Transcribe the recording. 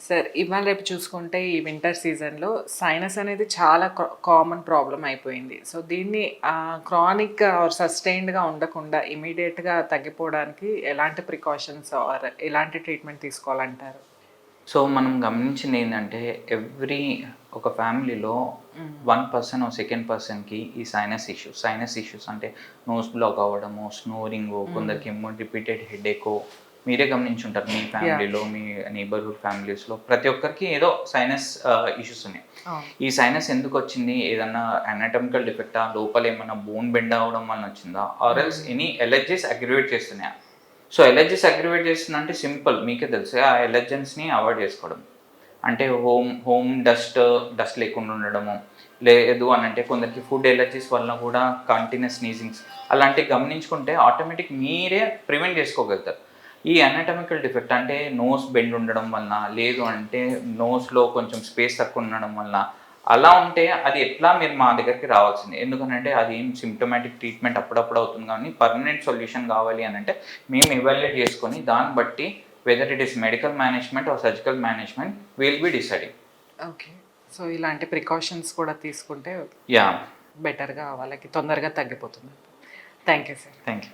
Sir ఇవాళ రేపు చూసుకుంటే ఈ వింటర్ సీజన్లో సైనస్ అనేది చాలా కామన్ ప్రాబ్లం అయిపోయింది. సో దీన్ని క్రానిక్ ఆర్ సస్టైన్డ్గా ఉండకుండా ఇమీడియట్గా తగ్గిపోవడానికి ఎలాంటి ప్రికాషన్స్ ఆర్ ఎలాంటి ట్రీట్మెంట్ తీసుకోవాలంటారు? సో మనం గమనించింది ఏంటంటే ఒక ఫ్యామిలీలో 1 పర్సన్ సెకండ్ పర్సన్కి ఈ సైనస్ ఇష్యూస్ అంటే నోస్ బ్లాక్ అవ్వడము, స్నోరింగ్, కొందరికి ఏమో రిపీటెడ్ హెడేకో, మీరే గమనించుంటారు మీ ఫ్యామిలీలో, మీ నైబర్హుడ్ ఫ్యామిలీస్లో ప్రతి ఒక్కరికి ఏదో సైనస్ ఇష్యూస్ ఉన్నాయి. ఈ సైనస్ ఎందుకు వచ్చింది? ఏదన్నా అనాటమికల్ డిఫెక్టా, లోపల ఏమన్నా బోన్ బెండ్ అవ్వడం వల్ల వచ్చిందా, or else any allergies aggravate చేస్తున్నాయా? సో ఎలర్జీస్ అగ్రివేట్ చేస్తుందంటే సింపుల్, మీకే తెలుసు, ఆ ఎలర్జెన్స్ని అవాయిడ్ చేసుకోవడం. అంటే హోమ్ డస్ట్ లేకుండా ఉండడము, లేదు అని అంటే కొందరికి ఫుడ్ ఎలర్జీస్ వల్ల కూడా కంటిన్యూస్ స్నీజింగ్స్ అలాంటివి గమనించుకుంటే ఆటోమేటిక్ మీరే ప్రివెంట్ చేసుకోగలుగుతారు. ఈ అనాటమికల్ డిఫెక్ట్ అంటే నోస్ బెండ్ ఉండడం వలన, లేదు అంటే నోస్లో కొంచెం స్పేస్ తక్కువ ఉండడం వలన, అలా ఉంటే అది ఎట్లా మీరు మా దగ్గరికి రావాల్సింది. ఎందుకంటే అది ఏం సిమ్టమాటిక్ ట్రీట్మెంట్ అప్పుడప్పుడు అవుతుంది, కానీ పర్మనెంట్ సొల్యూషన్ కావాలి అని అంటే మేము ఎవాల్యుయేట్ చేసుకొని దాన్ని బట్టి whether it is medical management or surgical management will be deciding. Okay. So ఇలాంటి ప్రికాషన్స్ కూడా తీసుకుంటే యా బెటర్గా వాళ్ళకి తొందరగా తగ్గిపోతుంది. Thank you sir. Thank you.